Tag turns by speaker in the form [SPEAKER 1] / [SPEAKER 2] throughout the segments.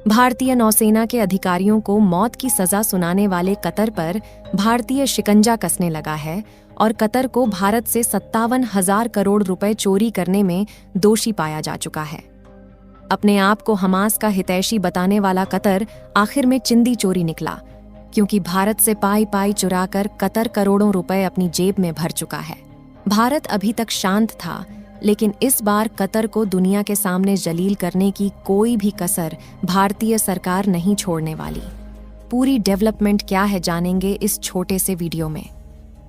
[SPEAKER 1] भारतीय नौसेना के अधिकारियों को मौत की सजा सुनाने वाले कतर पर भारतीय शिकंजा कसने लगा है और कतर को भारत से 57,000 करोड़ रुपए चोरी करने में दोषी पाया जा चुका है। अपने आप को हमास का हितैषी बताने वाला कतर आखिर में चिंदी चोरी निकला, क्योंकि भारत से पाई पाई चुराकर कतर करोड़ों रुपए अपनी जेब में भर चुका है। भारत अभी तक शांत था, लेकिन इस बार कतर को दुनिया के सामने जलील करने की कोई भी कसर भारतीय सरकार नहीं छोड़ने वाली। पूरी डेवलपमेंट क्या है जानेंगे इस छोटे से वीडियो में।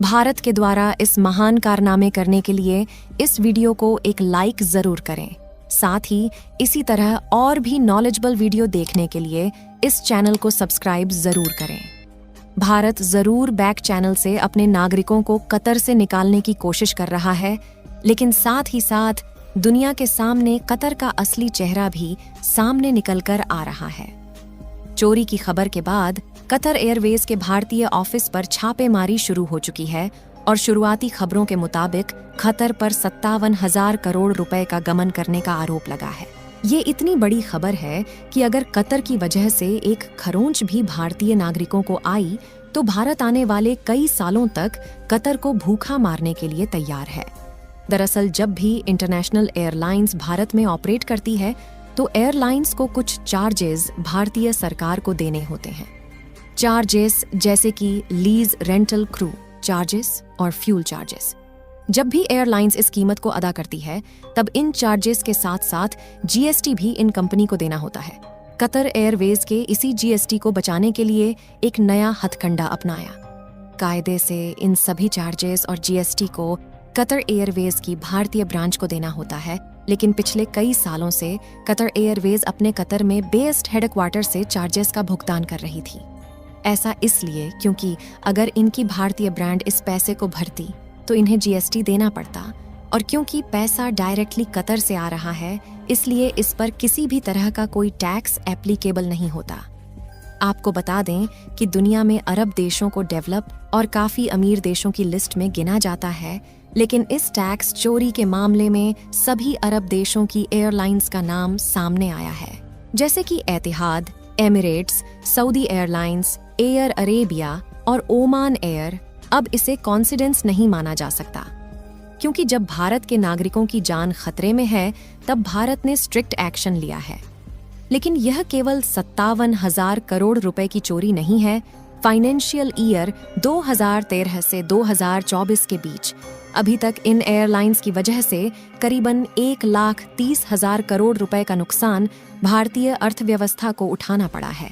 [SPEAKER 1] भारत के द्वारा इस महान कारनामे करने के लिए इस वीडियो को एक लाइक जरूर करें। साथ ही इसी तरह और भी नॉलेजेबल वीडियो देखने के लिए इस चैनल को सब्सक्राइब जरूर करें। भारत जरूर बैक चैनल से अपने नागरिकों को कतर से निकालने की कोशिश कर रहा है, लेकिन साथ ही साथ दुनिया के सामने कतर का असली चेहरा भी सामने निकलकर आ रहा है। चोरी की खबर के बाद कतर एयरवेज के भारतीय ऑफिस पर छापेमारी शुरू हो चुकी है और शुरुआती खबरों के मुताबिक कतर पर 57,000 करोड़ रुपए का गमन करने का आरोप लगा है। ये इतनी बड़ी खबर है कि अगर कतर की वजह से एक खरोंच भी भारतीय नागरिकों को आई तो भारत आने वाले कई सालों तक कतर को भूखा मारने के लिए तैयार है। दरअसल जब भी इंटरनेशनल एयरलाइंस भारत में ऑपरेट करती है तो एयरलाइंस को कुछ चार्जेस भारतीय सरकार को देने होते हैं। चार्जेस जैसे कि लीज रेंटल क्रू चार्जेस और फ्यूल चार्जेस। जब भी एयरलाइंस इस कीमत को अदा करती है तब इन चार्जेस के साथ साथ जीएसटी भी इन कंपनी को देना होता है। कतर एयरवेज के इसी जीएसटी को बचाने के लिए एक नया हथकंडा अपनाया। कायदे से इन सभी चार्जेस और जीएसटी को कतर एयरवेज की भारतीय ब्रांच को देना होता है, लेकिन पिछले कई सालों से कतर एयरवेज अपने कतर में बेस्ड हेडक्वार्टर से चार्जेस का भुगतान कर रही थी। ऐसा इसलिए क्योंकि अगर इनकी भारतीय ब्रांड इस पैसे को भरती तो इन्हें जीएसटी देना पड़ता, और क्योंकि पैसा डायरेक्टली कतर से आ रहा है इसलिए इस पर किसी भी तरह का कोई टैक्स एप्लीकेबल नहीं होता। आपको बता दें कि दुनिया में अरब देशों को डेवलप और काफ़ी अमीर देशों की लिस्ट में गिना जाता है, लेकिन इस टैक्स चोरी के मामले में सभी अरब देशों की एयरलाइंस का नाम सामने आया है, जैसे कि Etihad, Emirates, Saudi Airlines, Air Arabia और ओमान एयर। अब इसे कॉन्सिडेंस नहीं माना जा सकता, क्योंकि जब भारत के नागरिकों की जान खतरे में है तब भारत ने स्ट्रिक्ट एक्शन लिया है। लेकिन यह केवल 57,000 करोड़ रुपए की चोरी नहीं है। फाइनेंशियल ईयर 2013 से 2024 के बीच अभी तक इन एयरलाइंस की वजह से करीबन 1,30,000 करोड़ रुपए का नुकसान भारतीय अर्थव्यवस्था को उठाना पड़ा है।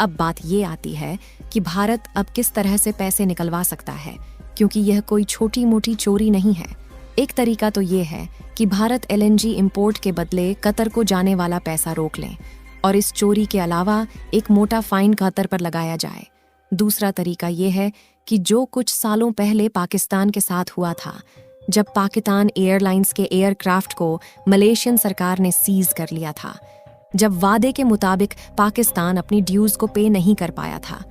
[SPEAKER 1] अब बात ये आती है कि भारत अब किस तरह से पैसे निकलवा सकता है, क्योंकि यह कोई छोटी मोटी चोरी नहीं है। एक तरीका तो ये है कि भारत एलएनजी इंपोर्ट के बदले कतर को जाने वाला पैसा रोक लें और इस चोरी के अलावा एक मोटा फाइन कतर पर लगाया जाए। दूसरा तरीका ये है कि जो कुछ सालों पहले पाकिस्तान के साथ हुआ था, जब पाकिस्तान एयरलाइंस के एयरक्राफ्ट को मलेशियन सरकार ने सीज कर लिया था, जब वादे के मुताबिक पाकिस्तान अपनी ड्यूज को पे नहीं कर पाया था।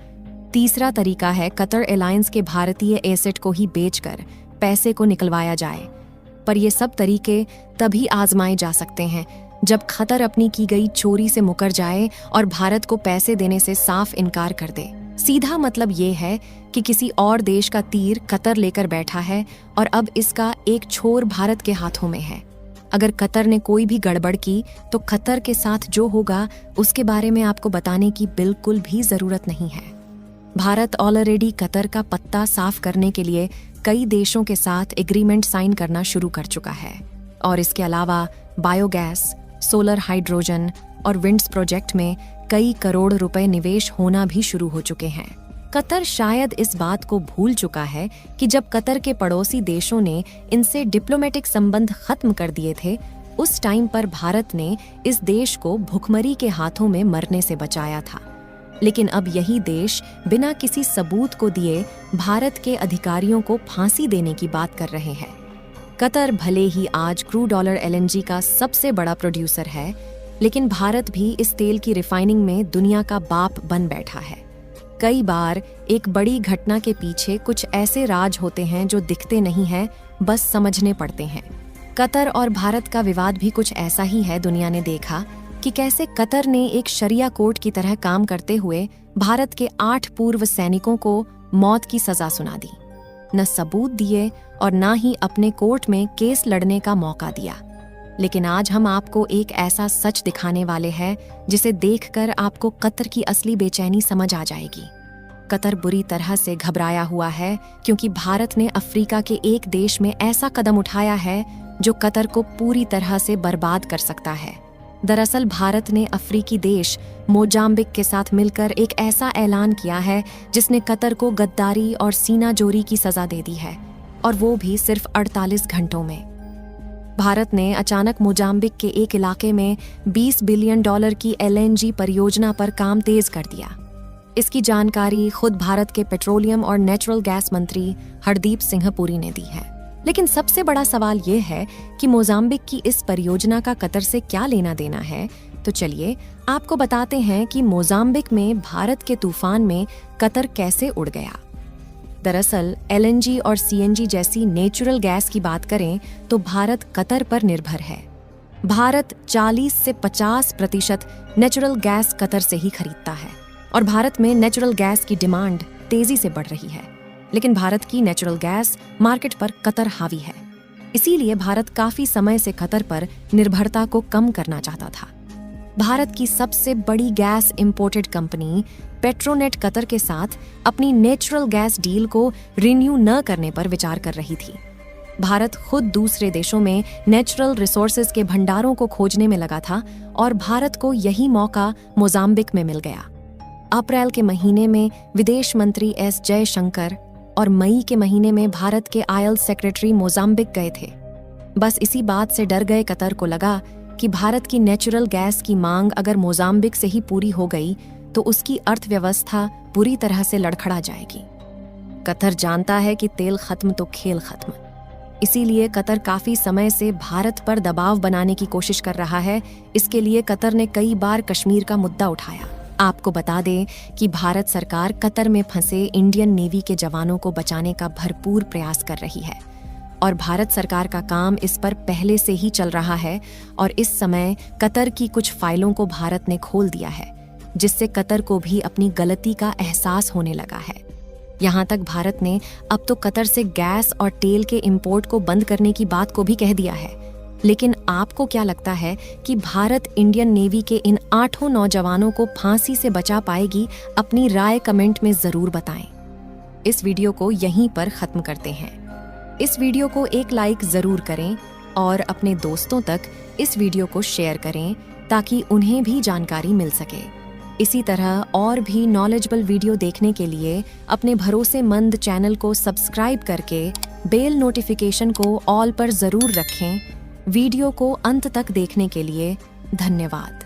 [SPEAKER 1] तीसरा तरीका है कतर एयरलाइंस के भारतीय एसेट को ही बेचकर पैसे को निकलवाया जाए। पर ये सब तरीके तभी आजमाए जा सकते हैं जब कतर अपनी की गई चोरी से मुकर जाए और भारत को पैसे देने से साफ इनकार कर दे। सीधा मतलब ये है कि किसी और देश का तीर कतर लेकर बैठा है और अब इसका एक छोर भारत के हाथों में है। अगर कतर ने कोई भी गड़बड़ की तो कतर के साथ जो होगा उसके बारे में आपको बताने की बिल्कुल भी जरूरत नहीं है। भारत ऑलरेडी कतर का पत्ता साफ करने के लिए कई देशों के साथ एग्रीमेंट साइन करना शुरू कर चुका है, और इसके अलावा बायोगैस, सोलर हाइड्रोजन और विंड्स प्रोजेक्ट में कई करोड़ रुपए निवेश होना भी शुरू हो चुके हैं। कतर शायद इस बात को भूल चुका है कि जब कतर के पड़ोसी देशों ने इनसे डिप्लोमेटिक संबंध खत्म कर दिए थे, उस टाइम पर भारत ने इस देश को भुखमरी के हाथों में मरने से बचाया था। लेकिन अब यही देश बिना किसी सबूत को दिए भारत के अधिकारियों को फांसी देने की बात कर रहे हैं। कतर भले ही आज क्रूड ऑयल एलएनजी का सबसे बड़ा प्रोड्यूसर है, लेकिन भारत भी इस तेल की रिफाइनिंग में दुनिया का बाप बन बैठा है। कई बार एक बड़ी घटना के पीछे कुछ ऐसे राज होते हैं जो दिखते नहीं हैं, बस समझने पड़ते हैं। कतर और भारत का विवाद भी कुछ ऐसा ही है। दुनिया ने देखा कि कैसे कतर ने एक शरिया कोर्ट की तरह काम करते हुए भारत के 8 पूर्व सैनिकों को मौत की सजा सुना दी, न सबूत दिए और न ही अपने कोर्ट में केस लड़ने का मौका दिया। लेकिन आज हम आपको एक ऐसा सच दिखाने वाले हैं जिसे देखकर आपको कतर की असली बेचैनी समझ आ जाएगी। कतर बुरी तरह से घबराया हुआ है क्योंकि भारत ने अफ्रीका के एक देश में ऐसा कदम उठाया है जो कतर को पूरी तरह से बर्बाद कर सकता है। दरअसल भारत ने अफ्रीकी देश मोजाम्बिक के साथ मिलकर एक ऐसा ऐलान किया है जिसने कतर को गद्दारी और सीनाजोरी की सजा दे दी है, और वो भी सिर्फ 48 घंटों में। भारत ने अचानक मोजाम्बिक के एक इलाके में $20 बिलियन की LNG परियोजना पर काम तेज कर दिया। इसकी जानकारी खुद भारत के पेट्रोलियम और नेचुरल गैस मंत्री हरदीप सिंह पुरी ने दी है। लेकिन सबसे बड़ा सवाल ये है कि मोजाम्बिक की इस परियोजना का कतर से क्या लेना देना है। तो चलिए आपको बताते हैं कि मोजाम्बिक में भारत के तूफान में कतर कैसे उड़ गया। दरअसल LNG और CNG जैसी नेचुरल गैस की बात करें तो भारत कतर पर निर्भर है। भारत 40 से 50% नेचुरल गैस कतर से ही खरीदता है और भारत में नेचुरल गैस की डिमांड तेजी से बढ़ रही है। लेकिन भारत की नेचुरल गैस मार्केट पर कतर हावी है, इसीलिए भारत काफी समय से कतर पर निर्भरता को कम करना चाहता था। भारत की सबसे बड़ी gas imported company Petronet Qatar के साथ अपनी नेचुरल गैस डील को रिन्यू न करने पर विचार कर रही थी। भारत खुद दूसरे देशों में नेचुरल रिसोर्सेज के भंडारों को खोजने में लगा था और भारत को यही मौका मोजाम्बिक में मिल गया। अप्रैल के महीने में विदेश मंत्री S जयशंकर और मई के महीने में भारत के आयल सेक्रेटरी मोजाम्बिक गए थे। बस इसी बात से डर गए कतर को लगा कि भारत की नेचुरल गैस की मांग अगर मोजाम्बिक से ही पूरी हो गई तो उसकी अर्थव्यवस्था पूरी तरह से लड़खड़ा जाएगी। कतर जानता है कि तेल खत्म तो खेल खत्म, इसीलिए कतर काफी समय से भारत पर दबाव बनाने की कोशिश कर रहा है। इसके लिए कतर ने कई बार कश्मीर का मुद्दा उठाया। आपको बता दें कि भारत सरकार कतर में फंसे इंडियन नेवी के जवानों को बचाने का भरपूर प्रयास कर रही है और भारत सरकार का काम इस पर पहले से ही चल रहा है और इस समय कतर की कुछ फाइलों को भारत ने खोल दिया है, जिससे कतर को भी अपनी गलती का एहसास होने लगा है। यहाँ तक भारत ने अब तो कतर से गैस और तेल के इंपोर्ट को बंद करने की बात को भी कह दिया है। लेकिन आपको क्या लगता है कि भारत इंडियन नेवी के इन 8 नौजवानों को फांसी से बचा पाएगी? अपनी राय कमेंट में जरूर बताएं। इस वीडियो को यहीं पर खत्म करते हैं। इस वीडियो को एक लाइक जरूर करें और अपने दोस्तों तक इस वीडियो को शेयर करें ताकि उन्हें भी जानकारी मिल सके। इसी तरह और भी नॉलेजेबल वीडियो देखने के लिए अपने भरोसेमंद चैनल को सब्सक्राइब करके बेल नोटिफिकेशन को ऑल पर जरूर रखें। वीडियो को अंत तक देखने के लिए धन्यवाद।